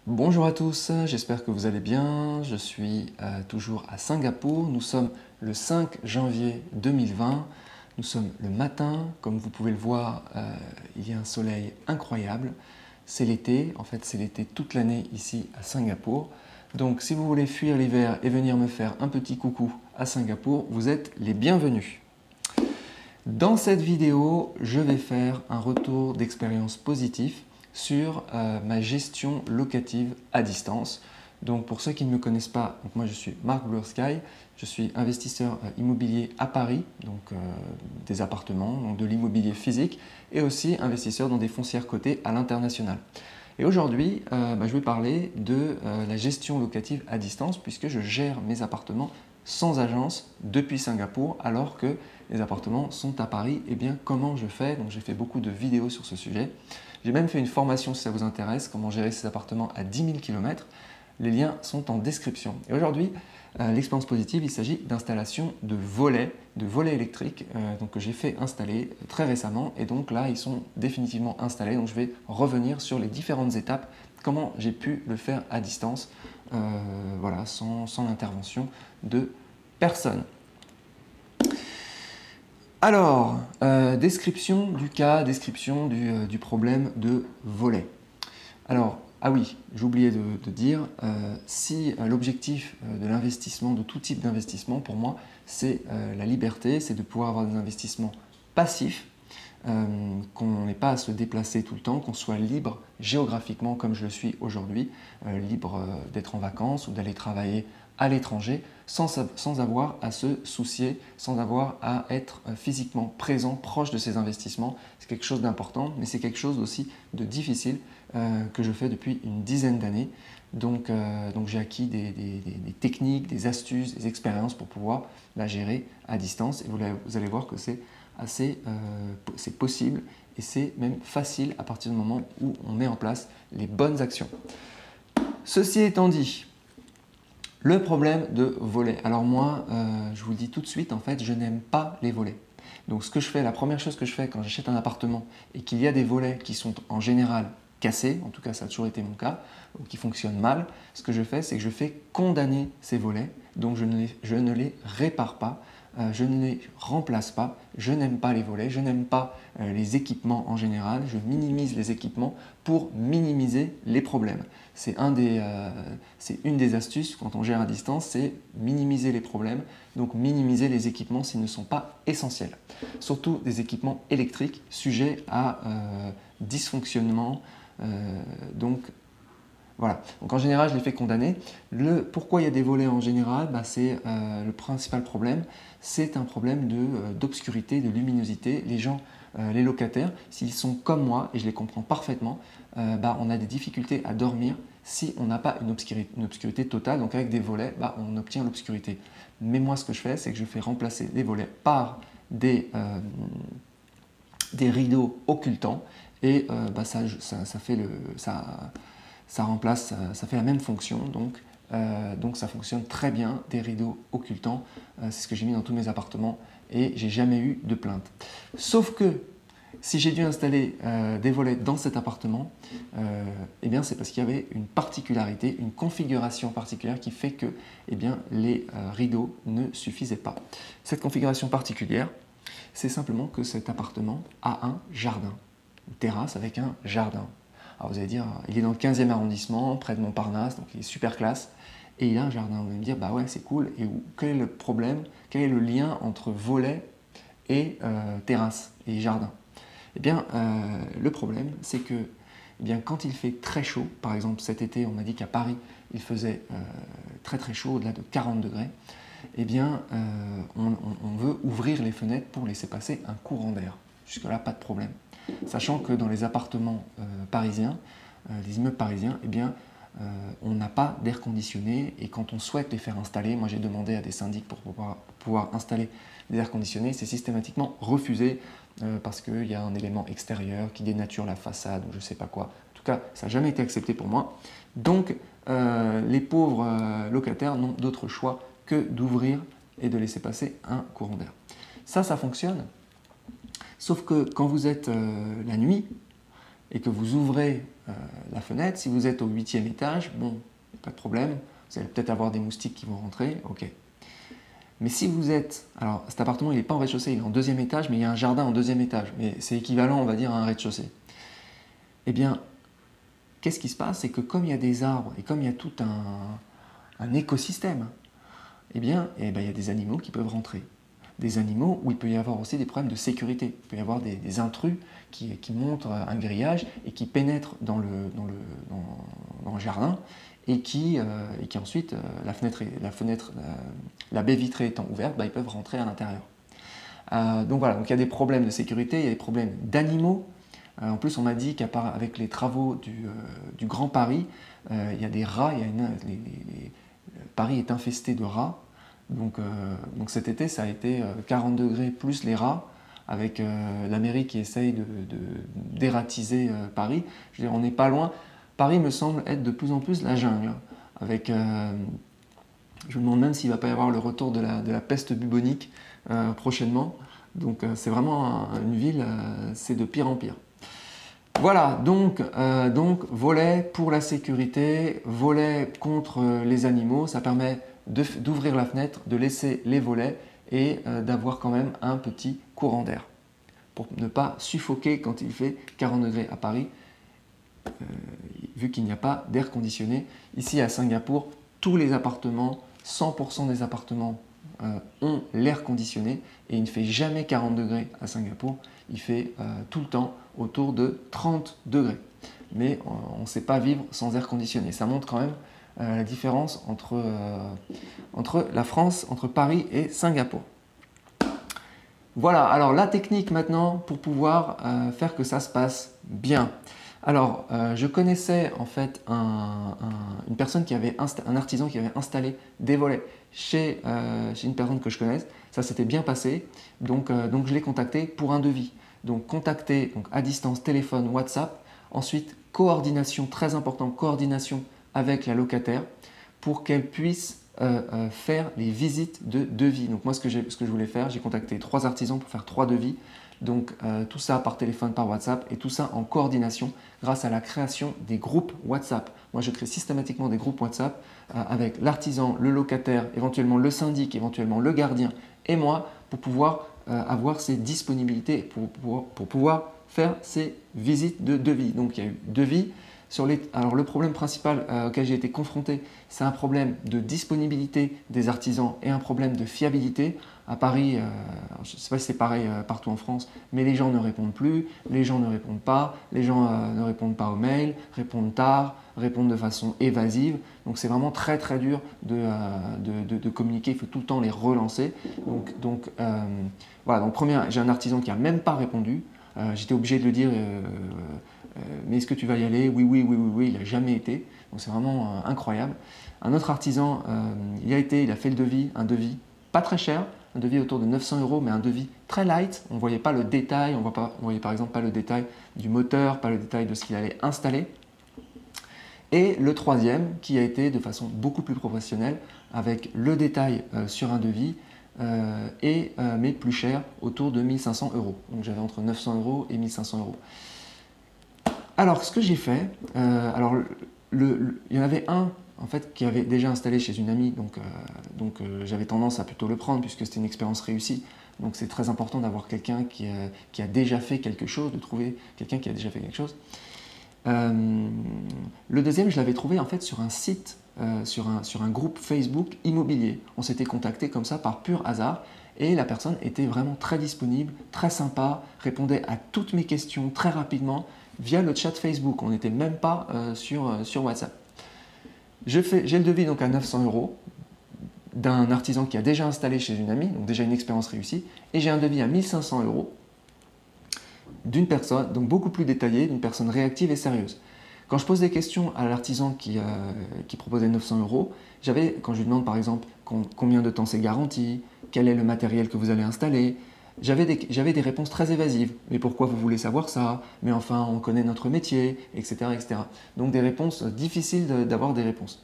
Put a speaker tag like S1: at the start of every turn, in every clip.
S1: Bonjour à tous, j'espère que vous allez bien. Je suis toujours à Singapour. Nous sommes le 5 janvier 2020. Nous sommes le matin. Comme vous pouvez le voir, il y a un soleil incroyable. C'est l'été, en fait c'est l'été toute l'année ici à Singapour. Donc si vous voulez fuir l'hiver et venir me faire un petit coucou à Singapour, vous êtes les bienvenus. Dans cette vidéo, je vais faire un retour d'expérience positif sur ma gestion locative à distance. Donc pour ceux qui ne me connaissent pas, moi je suis Marc Blursky, je suis investisseur immobilier à Paris, donc des appartements, donc de l'immobilier physique, et aussi investisseur dans des foncières cotées à l'international. Et aujourd'hui, je vais parler de la gestion locative à distance puisque je gère mes appartements sans agence depuis Singapour alors que les appartements sont à Paris. Et bien comment je fais? Donc j'ai fait beaucoup de vidéos sur ce sujet. J'ai même fait une formation si ça vous intéresse, comment gérer ces appartements à 10 000 km. Les liens sont en description. Et aujourd'hui, l'expérience positive, il s'agit d'installation de volets électriques que j'ai fait installer très récemment. Et donc là, ils sont définitivement installés. Donc je vais revenir sur les différentes étapes, comment j'ai pu le faire à distance, voilà, sans l'intervention de personne. Alors, description du cas, description du problème de volet. Alors, ah oui, j'ai oublié de dire, si l'objectif de l'investissement, de tout type d'investissement, pour moi, c'est la liberté, c'est de pouvoir avoir des investissements passifs, qu'on n'ait pas à se déplacer tout le temps, qu'on soit libre géographiquement comme je le suis aujourd'hui, libre d'être en vacances ou d'aller travailler à l'étranger sans avoir à se soucier, sans avoir à être physiquement présent, proche de ces investissements. C'est quelque chose d'important, mais c'est quelque chose aussi de difficile que je fais depuis une dizaine d'années. Donc j'ai acquis des techniques, des astuces, des expériences pour pouvoir la gérer à distance. Et vous allez voir que c'est possible et c'est même facile à partir du moment où on met en place les bonnes actions. Ceci étant dit, le problème de volets. Alors moi, je vous le dis tout de suite, en fait, je n'aime pas les volets. Donc ce que je fais, la première chose que je fais quand j'achète un appartement et qu'il y a des volets qui sont en général cassés, en tout cas ça a toujours été mon cas, ou qui fonctionnent mal, ce que je fais, c'est que je fais condamner ces volets, donc je ne les répare pas, je ne les remplace pas, je n'aime pas les volets, je n'aime pas les équipements en général, je minimise les équipements pour minimiser les problèmes. C'est une des astuces quand on gère à distance, c'est minimiser les problèmes, donc minimiser les équipements s'ils ne sont pas essentiels. Surtout des équipements électriques sujets à dysfonctionnement, donc voilà. Donc en général, je les fais condamner. Pourquoi il y a des volets en général? C'est le principal problème, c'est un problème d'obscurité, de luminosité. Les gens, les locataires, s'ils sont comme moi, et je les comprends parfaitement, on a des difficultés à dormir si on n'a pas une obscurité totale. Donc avec des volets, on obtient l'obscurité. Mais moi, ce que je fais, c'est que je fais remplacer les volets par des rideaux occultants et ça remplace, ça fait la même fonction, donc ça fonctionne très bien, des rideaux occultants, c'est ce que j'ai mis dans tous mes appartements et j'ai jamais eu de plainte. Sauf que si j'ai dû installer des volets dans cet appartement, c'est parce qu'il y avait une particularité, une configuration particulière qui fait que les rideaux ne suffisaient pas. Cette configuration particulière, c'est simplement que cet appartement a un jardin, une terrasse avec un jardin. Alors vous allez dire, il est dans le 15e arrondissement, près de Montparnasse, donc il est super classe, et il a un jardin. Vous allez me dire, bah ouais, c'est cool, et quel est le problème, quel est le lien entre volet et terrasse et jardin? Le problème, c'est que quand il fait très chaud, par exemple cet été, on m'a dit qu'à Paris, il faisait très très chaud, au-delà de 40 degrés, on veut ouvrir les fenêtres pour laisser passer un courant d'air. Jusque-là, pas de problème. Sachant que dans les appartements parisiens, les immeubles parisiens, on n'a pas d'air conditionné et quand on souhaite les faire installer, moi j'ai demandé à des syndics pour pouvoir installer des airs conditionnés, c'est systématiquement refusé parce qu'il y a un élément extérieur qui dénature la façade ou je ne sais pas quoi. En tout cas, ça n'a jamais été accepté pour moi. Donc, les pauvres locataires n'ont d'autre choix que d'ouvrir et de laisser passer un courant d'air. Ça fonctionne. Sauf que quand vous êtes la nuit et que vous ouvrez la fenêtre. Si vous êtes au 8e étage, bon, pas de problème. Vous allez peut-être avoir des moustiques qui vont rentrer, ok. Mais si vous êtes... Alors, cet appartement, il n'est pas en rez-de-chaussée, il est en 2e étage, mais il y a un jardin en 2e étage. Mais c'est équivalent, on va dire, à un rez-de-chaussée. Eh bien, qu'est-ce qui se passe? C'est que comme il y a des arbres et comme il y a tout un écosystème, eh bien, il y a des animaux qui peuvent rentrer. Des animaux où il peut y avoir aussi des problèmes de sécurité. Il peut y avoir des intrus qui montent un grillage et qui pénètrent dans le jardin et qui ensuite, la baie vitrée étant ouverte, ils peuvent rentrer à l'intérieur. Donc voilà, donc il y a des problèmes de sécurité, il y a des problèmes d'animaux. En plus, on m'a dit qu'avec les travaux du Grand Paris, il y a des rats, Paris est infesté de rats. Donc cet été, ça a été 40 degrés plus les rats, avec la mairie qui essaye d'ératiser Paris. Je veux dire, on n'est pas loin. Paris me semble être de plus en plus la jungle. Je me demande même s'il ne va pas y avoir le retour de la peste bubonique prochainement. Donc c'est vraiment une ville, c'est de pire en pire. Voilà, donc volet pour la sécurité, volet contre les animaux, ça permet d'ouvrir la fenêtre, de laisser les volets et d'avoir quand même un petit courant d'air pour ne pas suffoquer quand il fait 40 degrés à Paris, vu qu'il n'y a pas d'air conditionné. Ici à Singapour, tous les appartements, 100% des appartements ont l'air conditionné et il ne fait jamais 40 degrés à Singapour, il fait tout le temps autour de 30 degrés. Mais on ne sait pas vivre sans air conditionné. Ça montre quand même la différence entre la France, entre Paris et Singapour. Voilà, alors la technique maintenant pour pouvoir faire que ça se passe bien. Alors, je connaissais en fait une personne un artisan qui avait installé des volets chez une personne que je connaisse. Ça s'était bien passé, donc je l'ai contacté pour un devis. Donc contacter à distance, téléphone, WhatsApp. Ensuite, coordination, très important, coordination avec la locataire pour qu'elle puisse faire les visites de devis. Donc moi, ce que je voulais faire, j'ai contacté 3 artisans pour faire 3 devis. Donc tout ça par téléphone, par WhatsApp et tout ça en coordination grâce à la création des groupes WhatsApp. Moi, je crée systématiquement des groupes WhatsApp avec l'artisan, le locataire, éventuellement le syndic, éventuellement le gardien et moi pour pouvoir avoir ces disponibilités, pour pouvoir faire ces visites de devis. Donc il y a eu devis. Alors le problème principal auquel j'ai été confronté, c'est un problème de disponibilité des artisans et un problème de fiabilité. À Paris, je ne sais pas si c'est pareil partout en France, mais les gens ne répondent plus, les gens ne répondent pas, les gens ne répondent pas aux mails, répondent tard, répondent de façon évasive. Donc c'est vraiment très très dur de communiquer, il faut tout le temps les relancer. Voilà, donc j'ai un artisan qui n'a même pas répondu. J'étais obligé de le dire, mais est-ce que tu vas y aller? Oui, oui, oui, oui, oui, il n'a jamais été. Donc c'est vraiment incroyable. Un autre artisan, il a fait le devis, un devis pas très cher, un devis autour de 900 €, mais un devis très light. On ne voyait pas le détail, on voyait par exemple pas le détail du moteur, pas le détail de ce qu'il allait installer. Et le troisième, qui a été de façon beaucoup plus professionnelle, avec le détail sur un devis, mais plus cher, autour de 1 500 €. Donc j'avais entre 900 € et 1 500 €. Alors ce que j'ai fait, il y en avait un en fait, qui avait déjà installé chez une amie, donc j'avais tendance à plutôt le prendre puisque c'était une expérience réussie. Donc c'est très important d'avoir quelqu'un qui a déjà fait quelque chose, de trouver quelqu'un qui a déjà fait quelque chose. Le deuxième, je l'avais trouvé en fait sur un site, sur un groupe Facebook immobilier. On s'était contacté comme ça par pur hasard et la personne était vraiment très disponible, très sympa, répondait à toutes mes questions très rapidement via le chat Facebook. On n'était même pas sur WhatsApp. J'ai le devis donc à 900 € d'un artisan qui a déjà installé chez une amie, donc déjà une expérience réussie, et j'ai un devis à 1 500 € d'une personne, donc beaucoup plus détaillé, d'une personne réactive et sérieuse. Quand je pose des questions à l'artisan qui proposait 900 €, quand je lui demande par exemple combien de temps c'est garanti, quel est le matériel que vous allez installer, j'avais des réponses très évasives. Mais pourquoi vous voulez savoir ça? Mais enfin, on connaît notre métier, etc., etc. Donc des réponses difficiles d'avoir des réponses.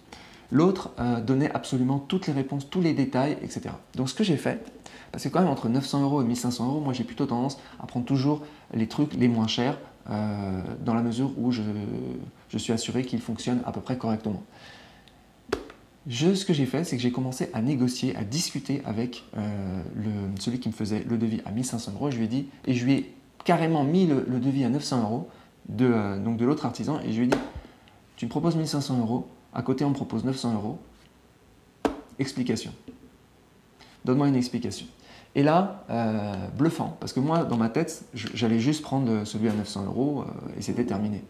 S1: L'autre donnait absolument toutes les réponses, tous les détails, etc. Donc ce que j'ai fait, parce que quand même entre 900 € et 1 500 €, moi j'ai plutôt tendance à prendre toujours les trucs les moins chers, dans la mesure où je suis assuré qu'il fonctionne à peu près correctement. Ce que j'ai fait, c'est que j'ai commencé à négocier, à discuter avec celui qui me faisait le devis à 1500 €. Je lui ai dit, et je lui ai carrément mis le devis à 900 € donc de l'autre artisan, et je lui ai dit, tu me proposes 1500 €, à côté on me propose 900 €, explication. Donne-moi une explication. Et là, bluffant, parce que moi, dans ma tête, j'allais juste prendre celui à 900 € et c'était terminé.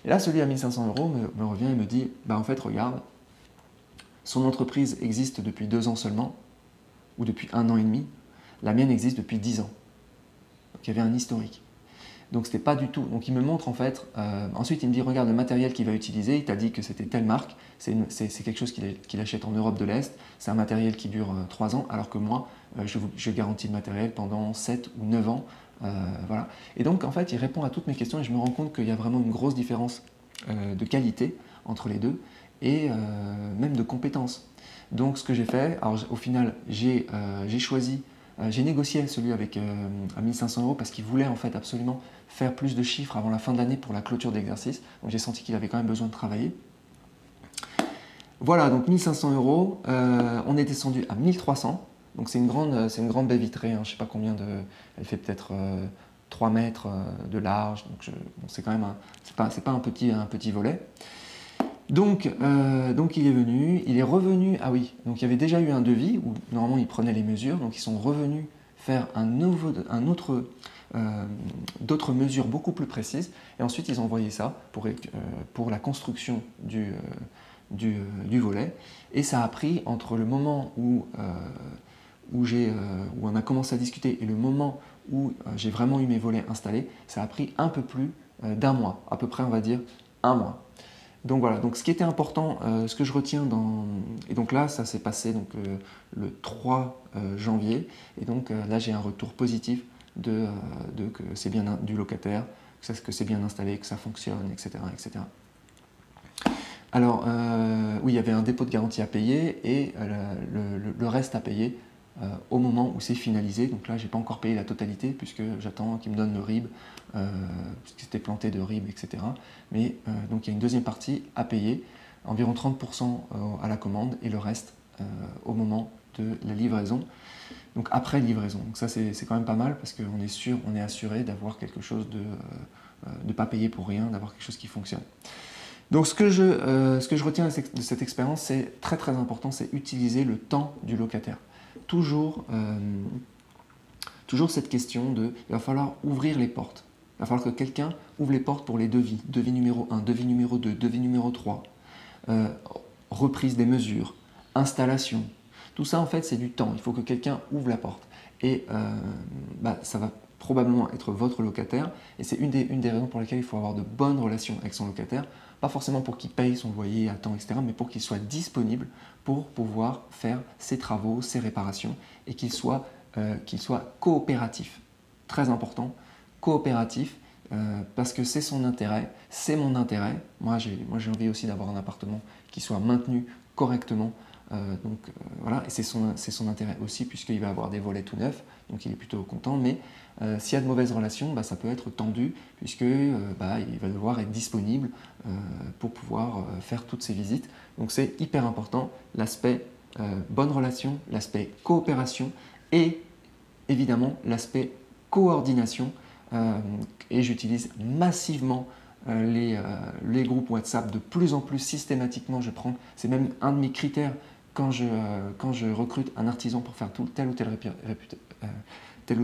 S1: Et là, celui à 1500 € me revient et me dit, bah en fait, regarde, son entreprise existe depuis 2 ans seulement, ou depuis 1 an et demi. La mienne existe depuis 10 ans. Donc il y avait un historique. Donc c'était pas du tout. Donc il me montre en fait. Ensuite il me dit regarde le matériel qu'il va utiliser. Il t'a dit que c'était telle marque. C'est quelque chose qu'il achète en Europe de l'Est. C'est un matériel qui dure 3 ans, alors que moi je garantis le matériel pendant 7 ou 9 ans. Voilà. Et donc en fait il répond à toutes mes questions et je me rends compte qu'il y a vraiment une grosse différence de qualité entre les deux et même de compétences. Donc ce que j'ai fait, alors au final j'ai choisi. J'ai négocié celui avec à 1500 € parce qu'il voulait en fait absolument faire plus de chiffres avant la fin de l'année pour la clôture d'exercice. Donc j'ai senti qu'il avait quand même besoin de travailler. Voilà, donc 1500 €. On est descendu à 1300. Donc c'est une grande baie vitrée. Hein, je ne sais pas combien de. Elle fait peut-être 3 mètres de large. Donc bon, c'est quand même c'est pas un petit volet. Donc il est venu, il est revenu, ah oui, donc il y avait déjà eu un devis où normalement ils prenaient les mesures, donc ils sont revenus faire d'autres mesures beaucoup plus précises et ensuite ils ont envoyé ça pour la construction du volet et ça a pris entre le moment où on a commencé à discuter et le moment où j'ai vraiment eu mes volets installés, ça a pris un peu plus d'1 mois, à peu près on va dire 1 mois. Donc voilà, donc ce qui était important, ce que je retiens et donc là ça s'est passé donc, le 3 janvier et donc là j'ai un retour positif que c'est bien du locataire, que c'est bien installé, que ça fonctionne, etc. etc. Alors oui, il y avait un dépôt de garantie à payer et le reste à payer au moment où c'est finalisé. Donc là, je n'ai pas encore payé la totalité puisque j'attends qu'il me donne le RIB, puisque c'était planté de RIB, etc. Mais donc il y a une deuxième partie à payer, environ 30% à la commande et le reste au moment de la livraison. Donc après livraison. Donc ça c'est quand même pas mal parce qu'on est sûr, on est assuré d'avoir quelque chose de ne pas payer pour rien, d'avoir quelque chose qui fonctionne. Donc ce que je retiens de cette expérience, c'est très très important, c'est utiliser le temps du locataire. Toujours cette question de il va falloir ouvrir les portes. Il va falloir que quelqu'un ouvre les portes pour les devis. Devis numéro 1, devis numéro 2, devis numéro 3, reprise des mesures, installation. Tout ça en fait c'est du temps. Il faut que quelqu'un ouvre la porte. Et ça va probablement être votre locataire. Et c'est une des raisons pour lesquelles il faut avoir de bonnes relations avec son locataire. Pas forcément pour qu'il paye son loyer à temps, etc., mais pour qu'il soit disponible pour pouvoir faire ses travaux, ses réparations et qu'il soit coopératif. Très important, coopératif, parce que c'est son intérêt, c'est mon intérêt. Moi, j'ai envie aussi d'avoir un appartement qui soit maintenu correctement. Voilà, et c'est son intérêt aussi puisqu'il va avoir des volets tout neufs, donc il est plutôt content. Mais s'il y a de mauvaises relations, ça peut être tendu puisqu'il va devoir être disponible pour pouvoir faire toutes ces visites. Donc c'est hyper important, l'aspect bonne relation, l'aspect coopération et évidemment l'aspect coordination. Et j'utilise massivement les groupes WhatsApp de plus en plus systématiquement. C'est même un de mes critères quand je recrute un artisan pour faire telle ou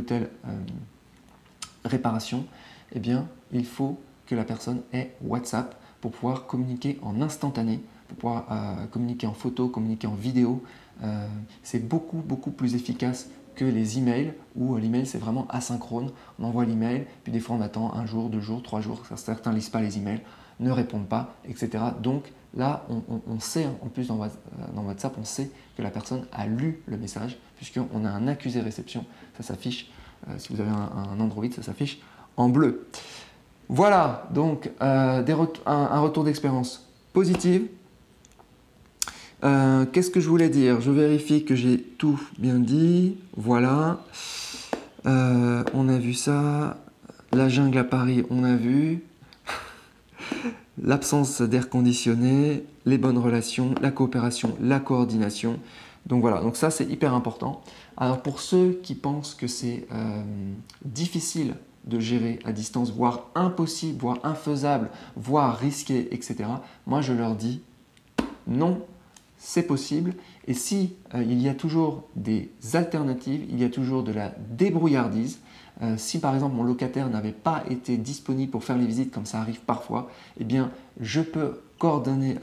S1: telle réparation. Eh bien, il faut que la personne ait WhatsApp pour pouvoir communiquer en instantané, pour pouvoir communiquer en photo, communiquer en vidéo. C'est beaucoup plus efficace que les emails où l'email c'est vraiment asynchrone. On envoie l'email, puis des fois on attend 1 jour, 2 jours, 3 jours. Certains ne lisent pas les emails, ne répondent pas, etc. Donc là, on sait, en plus dans WhatsApp, on sait que la personne a lu le message puisqu'on a un accusé réception. Ça s'affiche, si vous avez un Android, ça s'affiche en bleu. Voilà, donc un retour d'expérience positive. Qu'est-ce que je voulais dire? Je vérifie que j'ai tout bien dit. Voilà. On a vu ça. La jungle à Paris, on a vu. L'absence d'air conditionné, les bonnes relations, la coopération, la coordination. Donc voilà, donc ça c'est hyper important. Alors pour ceux qui pensent que c'est difficile de gérer à distance, voire impossible, voire infaisable, voire risqué, etc., moi je leur dis non, c'est possible. Et si il y a toujours des alternatives, il y a toujours de la débrouillardise. Si par exemple mon locataire n'avait pas été disponible pour faire les visites, comme ça arrive parfois, eh bien je peux coordonner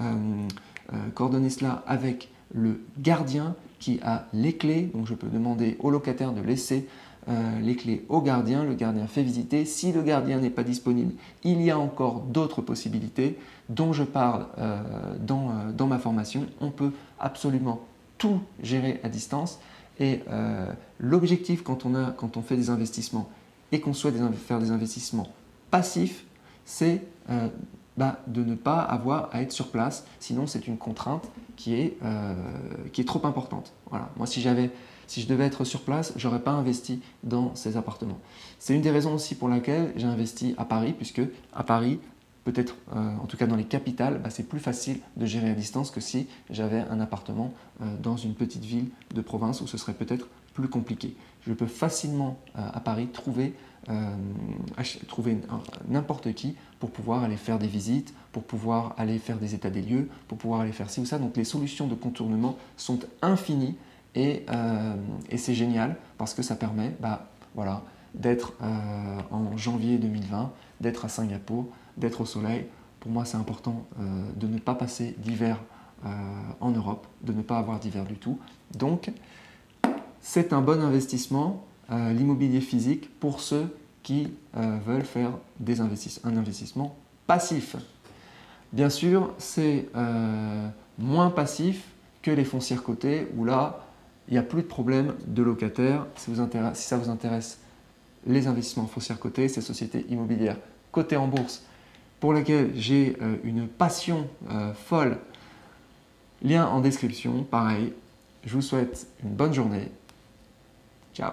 S1: cela avec le gardien qui a les clés. Donc je peux demander au locataire de laisser les clés au gardien. Le gardien fait visiter. Si le gardien n'est pas disponible, il y a encore d'autres possibilités dont je parle dans ma formation. On peut absolument tout gérer à distance. Et l'objectif quand on fait des investissements et qu'on souhaite faire des investissements passifs, c'est de ne pas avoir à être sur place. Sinon, c'est une contrainte qui est trop importante. Voilà. Moi, si je devais être sur place, je n'aurais pas investi dans ces appartements. C'est une des raisons aussi pour laquelle j'ai investi à Paris, puisque à Paris, peut-être en tout cas dans les capitales, c'est plus facile de gérer à distance que si j'avais un appartement dans une petite ville de province où ce serait peut-être plus compliqué. Je peux facilement à Paris trouver n'importe qui pour pouvoir aller faire des visites, pour pouvoir aller faire des états des lieux, pour pouvoir aller faire ci ou ça. Donc les solutions de contournement sont infinies et c'est génial parce que ça permet voilà, d'être en janvier 2020, d'être à Singapour, d'être au soleil. Pour moi, c'est important de ne pas passer d'hiver en Europe, de ne pas avoir d'hiver du tout. Donc, c'est un bon investissement, l'immobilier physique, pour ceux qui veulent faire un investissement passif. Bien sûr, c'est moins passif que les foncières cotées, où là, il n'y a plus de problème de locataires. Si ça vous intéresse, les investissements foncières cotées, ces sociétés immobilières cotées en bourse, pour lesquelles j'ai une passion folle, lien en description, pareil. Je vous souhaite une bonne journée. Ciao.